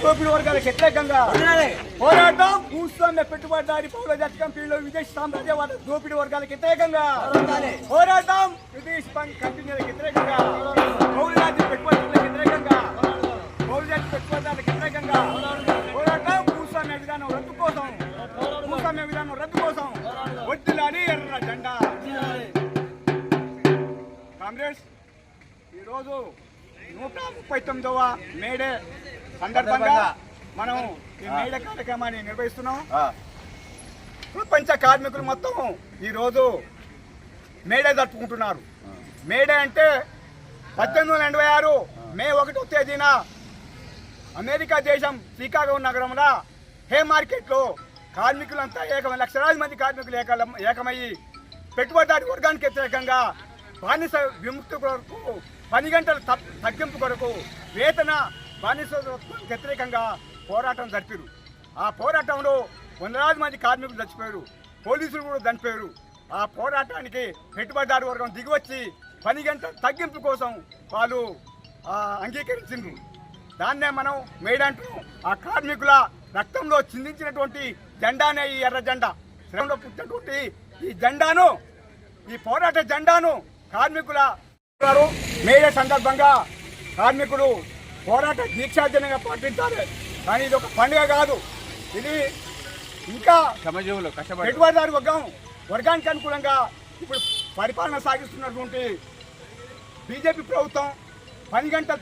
దోపిడీ వర్గాలకు వ్యతిరేకంగా పోరాటం. భూస్వామ్య పెట్టుబడిదారి పౌర జాతి కంపెనీలో విదేశీ సామ్రాజ్యవాద దోపిడీ వర్గాలకు వ్యతిరేకంగా పోరాటం. విదేశీ కంపెనీలకు వ్యతిరేకంగా పౌర జాతి పెట్టుబడిదారులకు వ్యతిరేకంగా పోరాటం. భూస్వామ్య విధానం రద్దు కోసం వద్దులాలి ఎర్ర జెండా. కాంగ్రెస్ ఈరోజు 139వ మేడే సందర్భంగా మనం ఈ మేడే కార్యక్రమాన్ని నిర్వహిస్తున్నాం. ప్రపంచ కార్మికులు మొత్తం ఈరోజు మేడే జరుపుకుంటున్నారు. మేడే అంటే 1886 మే 1వ తేదీన అమెరికా దేశం చికాగో నగరంలో హే మార్కెట్లో కార్మికులంతా లక్షలాది మంది కార్మికులు ఏకమయ్యి పెట్టుబడిదారి వర్గానికి వ్యతిరేకంగా బానిస విముక్తి కొరకు 10 గంటల తగ్గింపు కొరకు వేతన బానిస వ్యతిరేకంగా పోరాటం జరిపారు. ఆ పోరాటంలో వందలాది మంది కార్మికులు చచ్చిపోయారు, పోలీసులు కూడా చనిపోయారు. ఆ పోరాటానికి పెట్టుబడిదారు వర్గం దిగివచ్చి 10 గంటల తగ్గింపు కోసం వాళ్ళు అంగీకరించిండ్రు. దాన్నే మనం మేడంటున్నాం. ఆ కార్మికుల రక్తంలో చిందించినటువంటి జెండానే ఈ ఎర్ర జెండా. శ్రమంలో పుట్టినటువంటి ఈ జెండాను, ఈ పోరాట జెండాను కార్మికుల మేడే సందర్భంగా కార్మికులు పోరాట దీక్షాజనంగా పాటించాలి. కానీ ఇది ఒక పండుగ కాదు, ఇది ఇంకా పెట్టుబడిదారు వర్గానికి అనుకూలంగా ఇప్పుడు పరిపాలన సాగిస్తున్నటువంటి బీజేపీ ప్రభుత్వం 10 గంటలు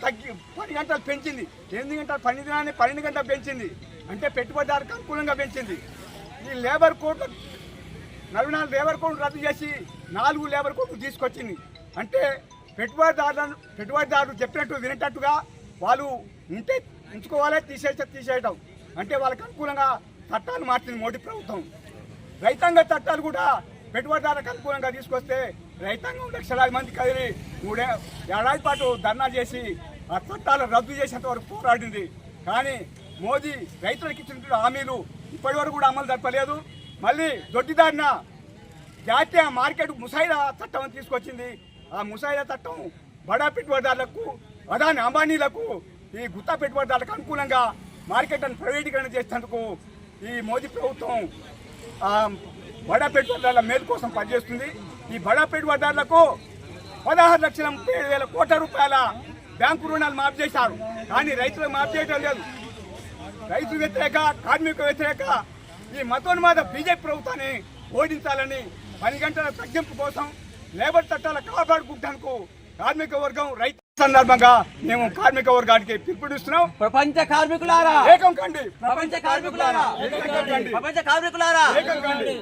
పెంచింది. 8 గంటలు 12 గంటలు పెంచింది. అంటే పెట్టుబడిదారుకు అనుకూలంగా పెంచింది. ఈ లేబర్ కోడ్ 44 లేబర్ కోడ్ రద్దు చేసి 4 లేబర్ కోడ్లు తీసుకొచ్చింది. అంటే పెట్టుబడిదారులు చెప్పినట్టు వినేటట్టుగా వాళ్ళు ఉంటే ఉంచుకోవాలి, తీసేయటం. అంటే వాళ్ళకి అనుకూలంగా చట్టాలు మార్చింది మోడీ ప్రభుత్వం. రైతాంగ చట్టాలు కూడా పెట్టుబడిదారులకు అనుకూలంగా తీసుకొస్తే రైతాంగం లక్షలాది మంది కదిలి 3 ఏడాది పాటు ధర్నా చేసి ఆ చట్టాలను రద్దు చేసేంత వరకు పోరాడింది. కానీ మోదీ రైతులకు ఇచ్చిన హామీలు ఇప్పటి వరకు కూడా అమలు జరపలేదు. మళ్ళీ దొడ్డిదారిన జాతీయ మార్కెట్ ముసాయిదా చట్టం తీసుకొచ్చింది. ఆ ముసాయిదా చట్టం బడా పెట్టుబడిదారులకు, అదాని అంబానీలకు, ఈ గుత్తా పెట్టుబడిదారులకు అనుకూలంగా మార్కెట్ను ప్రైవేటీకరణ చేసేందుకు ఈ మోదీ ప్రభుత్వం బడా పెట్టుబడిదారుల మేలు కోసం పనిచేస్తుంది. ఈ బడా పెట్టుబడిదారులకు 16,30,000 కోట్ల రూపాయల బ్యాంకు రుణాలు మాఫీ చేశారు. కానీ రైతులకు మాఫీ చేయడం లేదు. రైతు వ్యతిరేక, కార్మిక వ్యతిరేక ఈ మతోన్మాద బీజేపీ ప్రభుత్వాన్ని ఓడించాలని 10 గంటల తగ్గింపు కోసం లేబర్ చట్టాల కాపాడుకుంటానికి కార్మిక వర్గం రైతు సందర్భంగా మేము కార్మిక వర్గానికి పిలుపునిస్తున్నాం. ప్రపంచ కార్మికులారా ఏకం కండి. ప్రపంచ కార్మికులారా ఏకం కండి.